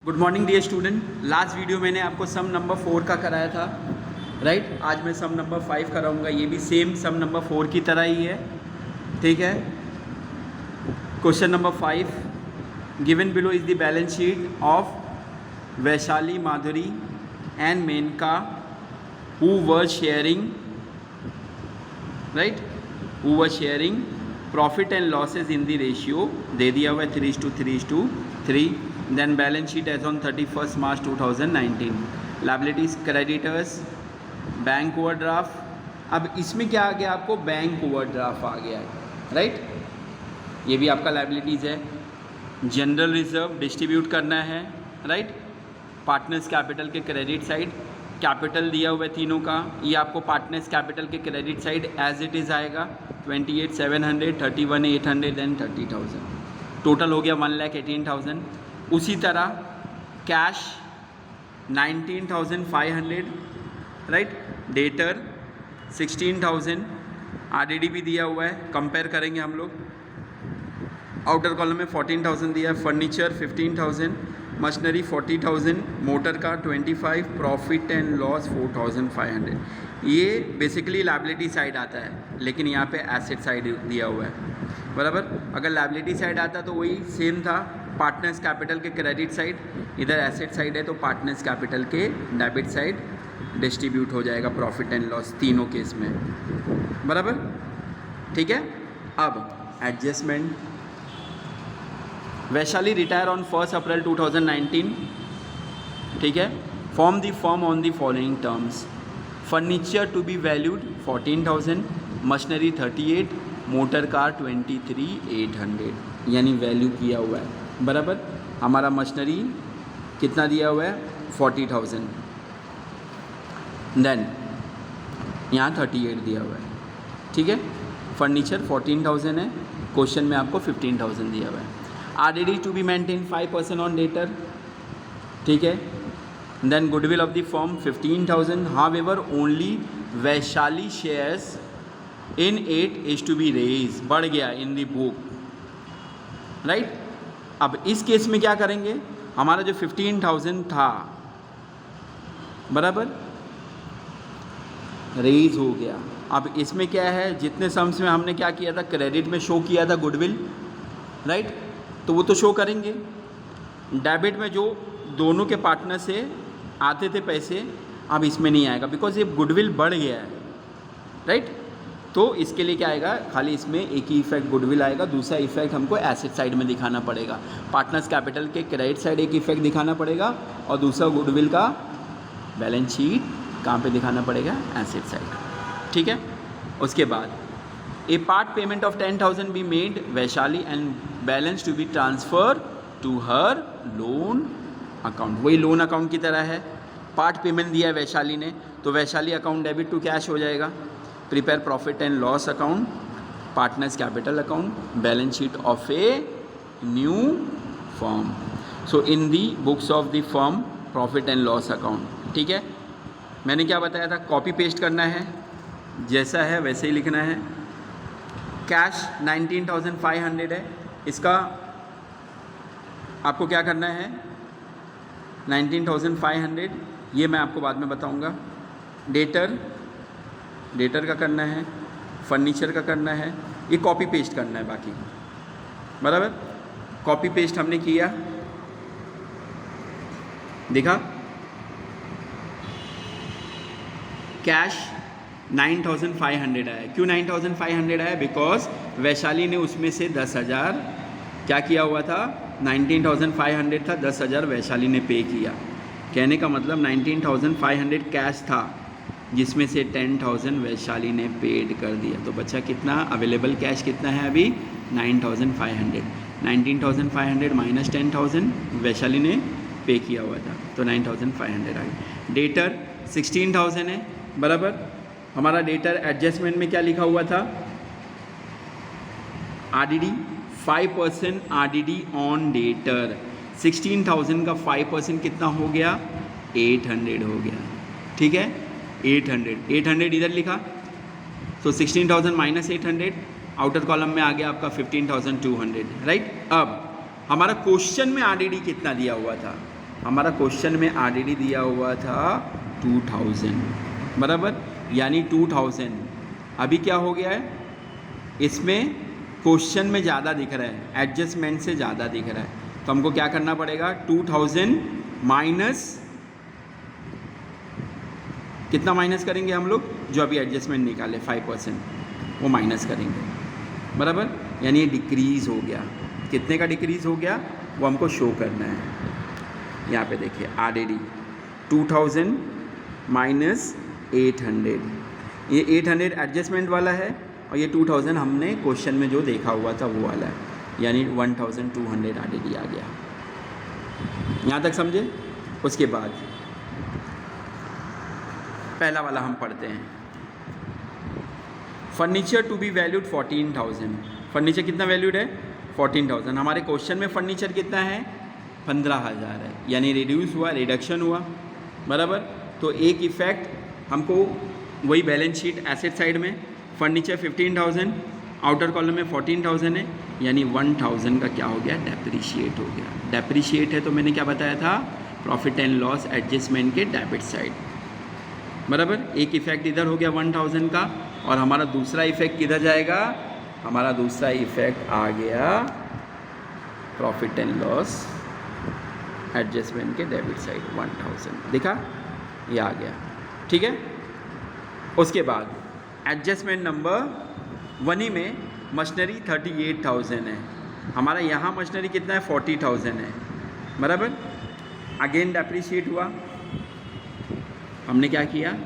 Good morning dear student. Last video मैंने आपको सम number 4 का कराया था, राइट। आज मैं सम नंबर 5 कराऊंगा। ये भी सेम सम नंबर 4 की तरह ही है, ठीक है। Question number 5, given below is the balance sheet of Vaishali, Madhuri and Menaka who were sharing, right, who were sharing profit and losses in the ratio. दे दिया हुआ है 3:3:3। Then balance sheet as on 31st March 2019. Liabilities, creditors, bank overdraft. अब इसमें क्या आ गया आपको, bank overdraft आ गया है, राइट। ये भी आपका लाइबिलिटीज़ है। जनरल रिजर्व डिस्ट्रीब्यूट करना है, राइट। पार्टनर्स कैपिटल के क्रेडिट साइड कैपिटल दिया हुआ है तीनों का। ये आपको पार्टनर्स कैपिटल के credit side as it is आएगा 28,700, 31,800 एंड 30,000। टोटल हो गया 1,18,000। उसी तरह कैश 19,500, राइट। डेटर 16,000, आरडीडी भी दिया हुआ है, कंपेयर करेंगे हम लोग। आउटर कॉलम में 14,000 दिया है। फर्नीचर 15,000, मशीनरी 40,000, मोटर का 25, प्रॉफिट एंड लॉस 4,500। ये बेसिकली लायबिलिटी साइड आता है, लेकिन यहाँ पे एसेट साइड दिया हुआ है, बराबर। अगर लायबिलिटी साइड आता तो वही सेम था, पार्टनर्स कैपिटल के क्रेडिट साइड, इधर एसेट साइड है तो पार्टनर्स कैपिटल के डेबिट साइड डिस्ट्रीब्यूट हो जाएगा प्रॉफिट एंड लॉस तीनों केस में, बराबर, ठीक है। अब adjustment, Vaishali retire on 1 April 2019, ठीक है। Form the firm on the following terms. Furniture to be valued 14,000, machinery 38, motor car 23,800, यानी वैल्यू किया हुआ है, बराबर। हमारा मशीनरी कितना दिया हुआ है 40,000, देन यहाँ 38 दिया हुआ है, ठीक है। फर्नीचर 14,000 है, क्वेश्चन में आपको 15,000 दिया हुआ है। RDD to be maintain 5% on debtor, ठीक है। Then goodwill of the firm 15,000, however only Vaishali shares in it is to be raise, बढ़ गया इन द बुक, राइट। अब इस केस में क्या करेंगे, हमारा जो 15,000 था, बराबर, रेज हो गया। अब इसमें क्या है, जितने सम्स में हमने क्या किया था, क्रेडिट में शो किया था गुडविल, राइट, तो वो तो शो करेंगे। डेबिट में जो दोनों के पार्टनर से आते थे पैसे, अब इसमें नहीं आएगा बिकॉज ये गुडविल बढ़ गया है, राइट। तो इसके लिए क्या आएगा, खाली इसमें एक ही इफेक्ट गुडविल आएगा, दूसरा इफेक्ट हमको एसेट साइड में दिखाना पड़ेगा। पार्टनर्स कैपिटल के क्रेडिट साइड एक इफेक्ट दिखाना पड़ेगा और दूसरा गुडविल का बैलेंस शीट कहाँ पे दिखाना पड़ेगा, एसेट साइड, ठीक है। उसके बाद a part payment of 10,000 be made Vaishali and balance to be transfer to her loan account. वही लोन अकाउंट की तरह है, पार्ट पेमेंट दिया है वैशाली ने, तो Vaishali account debit to cash हो जाएगा। Prepare profit and loss account, partners capital account, balance sheet of a new firm, so in the books of the firm profit and loss account, ठीक है। मैंने क्या बताया था, कॉपी पेस्ट करना है, जैसा है वैसे ही लिखना है। कैश 19,500 है, इसका आपको क्या करना है 19,500, ये मैं आपको बाद में बताऊंगा। डेटर का करना है, फर्नीचर का करना है, ये कॉपी पेस्ट करना है बाकी, बराबर। कॉपी पेस्ट हमने किया, देखा। कैश 9,500 आया। क्यों 9,500 आया, बिकॉज वैशाली ने उसमें से 10,000 क्या किया हुआ था, 19,500 था, 10,000 वैशाली ने पे किया। कहने का मतलब 19,500 कैश था, जिसमें से 10,000 वैशाली ने पेड कर दिया। तो बच्चा कितना, अवेलेबल कैश कितना है अभी 9,500। 19,500 माइनस 10,000 वैशाली ने पे किया हुआ था, तो 9,500 आ गया। डेटर 16,000 है, बराबर। हमारा डेटर एडजस्टमेंट में क्या लिखा हुआ था, आरडीडी 5% आरडीडी ऑन डेटर। 16,000 का 5% कितना हो गया, 800 हो गया, ठीक है। 800 इधर लिखा, तो 16,000 माइनस 800, आउटर कॉलम में आ गया आपका 15,200, राइट। अब हमारा क्वेश्चन में आरडीडी कितना दिया हुआ था, हमारा क्वेश्चन में आरडीडी दिया हुआ था 2000, बराबर, यानी 2000 अभी क्या हो गया है, इसमें क्वेश्चन में ज़्यादा दिख रहा है, एडजस्टमेंट से ज़्यादा दिख रहा है, तो हमको क्या करना पड़ेगा, 2000 माइनस कितना माइनस करेंगे हम लोग, जो अभी एडजस्टमेंट निकाले 5%, वो माइनस करेंगे, बराबर, यानी ये डिक्रीज़ हो गया। कितने का डिक्रीज़ हो गया वो हमको शो करना है। यहाँ पे देखिए आरडीडी 2000 माइनस 800, ये 800 एडजस्टमेंट वाला है और ये 2000 हमने क्वेश्चन में जो देखा हुआ था वो वाला है, यानी 1200 आरडीडी आ गया। यहाँ तक समझे। उसके बाद पहला वाला हम पढ़ते हैं, furniture to be valued 14,000। Furniture कितना वैल्यूड है, 14,000। हमारे क्वेश्चन में फर्नीचर कितना है, 15,000 है, यानी रिड्यूस हुआ, रिडक्शन हुआ, बराबर। तो एक इफेक्ट हमको वही बैलेंस शीट एसेट साइड में फर्नीचर 15,000, आउटर कॉलम में 14,000 है, यानी 1,000 का क्या हो गया, डेप्रिशिएट हो गया। डेप्रिशिएट है तो मैंने क्या बताया था, प्रॉफिट एंड लॉस एडजस्टमेंट के डेबिट साइड, बराबर। एक इफेक्ट इधर हो गया 1,000 का, और हमारा दूसरा इफेक्ट किधर जाएगा, हमारा दूसरा इफेक्ट आ गया प्रॉफिट एंड लॉस एडजस्टमेंट के डेबिट साइड 1,000, दिखा, ये आ गया, ठीक है। उसके बाद एडजस्टमेंट नंबर 1 में मशीनरी 38,000 है, हमारा यहाँ मशीनरी कितना है, 40,000 है, बराबर। अगेन डेप्रिशिएट हुआ, हमने क्या किया,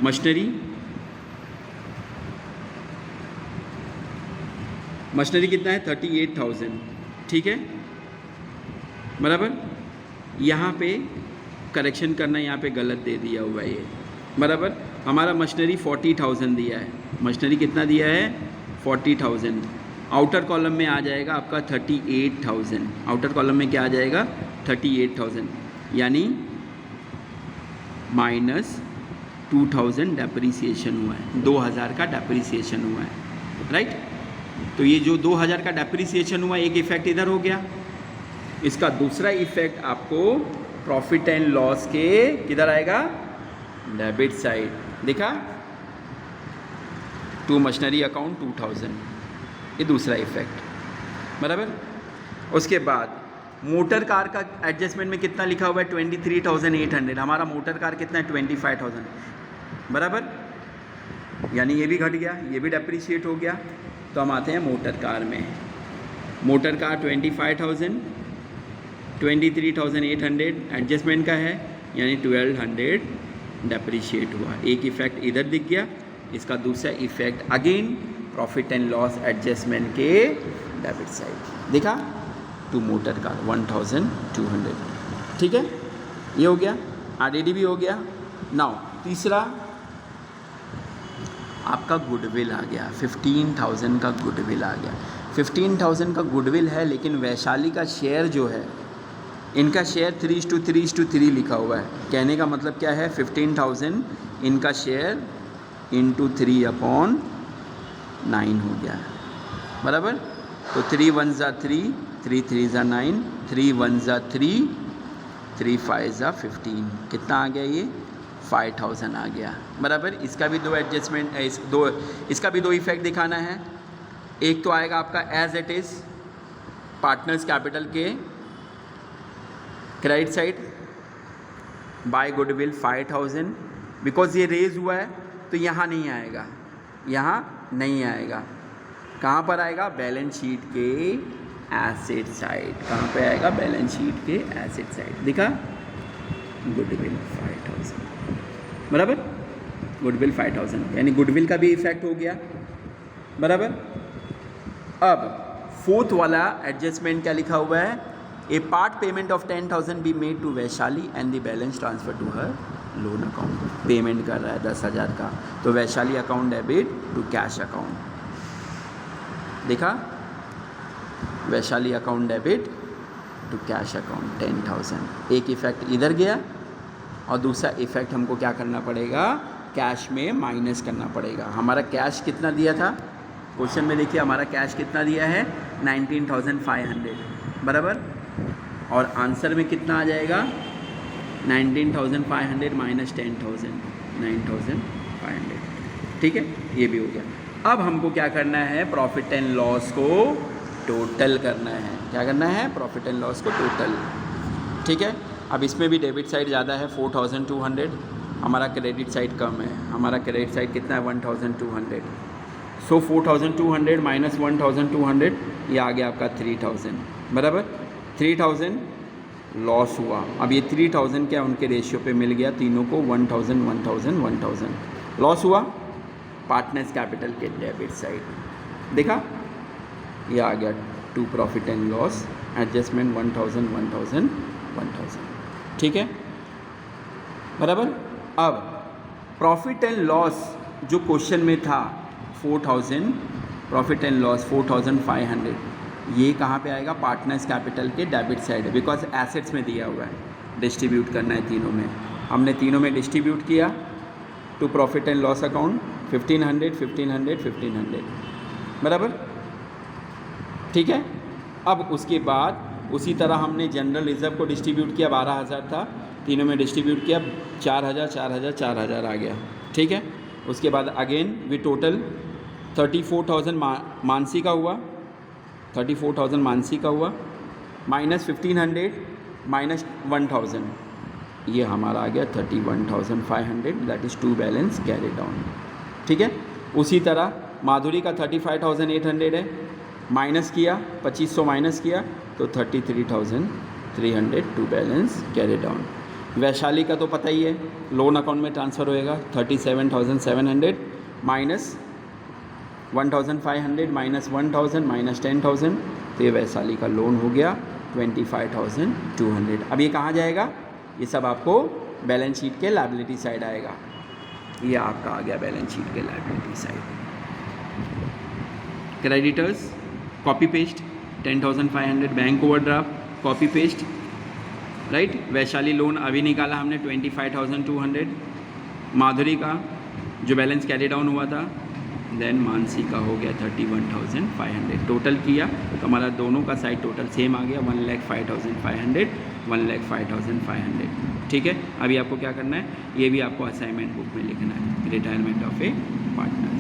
मशीनरी कितना है, 38,000, ठीक है, बराबर। यहाँ पे करेक्शन करना, यहाँ पे गलत दे दिया हुआ है ये, बराबर। हमारा मशीनरी 40,000 दिया है, मशीनरी कितना दिया है, 40,000। आउटर कॉलम में आ जाएगा आपका 38,000, आउटर कॉलम में क्या आ जाएगा, 38,000, यानी माइनस 2,000 डेप्रिसिएशन हुआ है, 2,000 का डेप्रिसिएशन हुआ है, राइट। तो ये जो 2,000 का डेप्रिसिएशन हुआ, एक इफेक्ट इधर हो गया। इसका दूसरा इफेक्ट आपको प्रॉफिट एंड लॉस के किधर आएगा, डेबिट साइड, दिखा, टू मशीनरी अकाउंट 2,000, ये दूसरा इफेक्ट, बराबर। उसके बाद मोटर कार का एडजस्टमेंट में कितना लिखा हुआ है, 23,800, हमारा मोटर कार कितना है, 25,000, बराबर, यानी ये भी घट गया, ये भी डेप्रिशिएट हो गया। तो हम आते हैं मोटर कार में, मोटर कार 25,000, 23,800 एडजस्टमेंट का है, यानी 1,200 डेप्रिशिएट हुआ। एक इफेक्ट इधर दिख गया, इसका दूसरा effect again profit and loss adjustment के डेबिट साइड, दिखा, टू मोटर कार 1,200, ठीक है, ये हो गया, आरडीडी भी हो गया। नाउ तीसरा आपका गुडविल आ गया, 15,000 का गुडविल आ गया। 15,000 का गुडविल है, लेकिन वैशाली का शेयर जो है, इनका शेयर 3:3:3 लिखा हुआ है। कहने का मतलब क्या है, 15,000 इनका शेयर इंटू 3/9 हो गया, बराबर। तो 3 1 ज़ा 3, 3 3 ज़ा 9, 3 1 ज़ा 3, 3 5 ज़ा 15, कितना आ गया, ये 5,000 आ गया, बराबर। इसका भी दो एडजस्टमेंट, इसका भी दो इफेक्ट दिखाना है। एक तो आएगा आपका as it is partners capital के credit side by goodwill 5,000, because ये रेज हुआ है तो यहाँ नहीं आएगा, यहाँ नहीं आएगा, कहाँ पर आएगा, बैलेंस शीट के एसेट साइड। कहाँ पे आएगा, बैलेंस शीट के एसेट साइड, दिखा, गुडविल 5,000, बराबर, गुडविल 5,000, यानी गुडविल का भी इफेक्ट हो गया, बराबर। अब फोर्थ वाला एडजस्टमेंट क्या लिखा हुआ है, a part payment of 10,000 be made to Vaishali and the balance transfer to her loan account. Payment कर रहा है 10,000 का, तो Vaishali account debit to cash account, देखा, Vaishali account debit to cash account 10,000। एक इफेक्ट इधर गया और दूसरा इफेक्ट हमको क्या करना पड़ेगा, कैश में माइनस करना पड़ेगा। हमारा कैश कितना दिया था, क्वेश्चन में देखिए हमारा कैश कितना दिया है, 19,500, बराबर। और आंसर में कितना आ जाएगा 19,500 माइनस 10,000, 9,500। ठीक है, ये भी हो गया। अब हमको क्या करना है, प्रॉफिट एंड लॉस को टोटल करना है। क्या करना है, प्रॉफिट एंड लॉस को टोटल। ठीक है, अब इसमें भी डेबिट साइड ज़्यादा है 4,200, हमारा क्रेडिट साइड कम है। हमारा क्रेडिट साइड कितना है 1,200। सो 4,200 माइनस 1,200, ये आ गया आपका 3,000, बराबर। 3,000 लॉस हुआ। अब ये 3,000 क्या उनके रेशियो पे मिल गया तीनों को, 1,000 1,000 1,000 लॉस हुआ। पार्टनर्स कैपिटल के डेबिट साइड देखा, ये आ गया to profit and loss adjustment 1,000 1,000 1,000। ठीक है, बराबर। अब प्रॉफिट एंड लॉस जो क्वेश्चन में था 4,000, प्रॉफिट एंड लॉस 4,500, ये कहाँ पे आएगा, पार्टनर्स कैपिटल के डेबिट साइड है, बिकॉज एसेट्स में दिया हुआ है। डिस्ट्रीब्यूट करना है तीनों में, हमने तीनों में डिस्ट्रीब्यूट किया to profit and loss account 1,500 1,500 1,500, बराबर। ठीक है, अब उसके बाद उसी तरह हमने जनरल रिजर्व को डिस्ट्रीब्यूट किया, 12,000 था, तीनों में डिस्ट्रीब्यूट किया, 4,000 4,000 4,000 आ गया। ठीक है, उसके बाद अगेन वी टोटल 34,000 मानसी का हुआ, 34,000 मानसी का हुआ, माइनस 1,500 माइनस 1,000, ये हमारा आ गया 31,500, that is to balance carry down. ठीक है, उसी तरह माधुरी का 35,800 है, माइनस किया 2,500 माइनस किया तो 33,300 to balance carry down. Vaishali का तो पता ही है, लोन अकाउंट में ट्रांसफ़र होएगा 37,700 माइनस 1,500 माइनस 1,000 माइनस 10,000, तो ये वैशाली का लोन हो गया 25,200। अब ये कहाँ जाएगा, ये सब आपको बैलेंस शीट के लायबिलिटी साइड आएगा। ये आपका आ गया बैलेंस शीट के liability side. Creditors copy paste 10,500, bank overdraft copy paste, right. Vaishali loan अभी निकाला हमने 25,200, माधुरी का जो बैलेंस कैरी डाउन हुआ था, देन मानसी का हो गया 31,500। टोटल किया तो हमारा दोनों का साइड टोटल सेम आ गया 1,05,500 1,05,500। ठीक है, अभी आपको क्या करना है, ये भी आपको असाइनमेंट बुक में लिखना है, रिटायरमेंट ऑफ ए पार्टनर।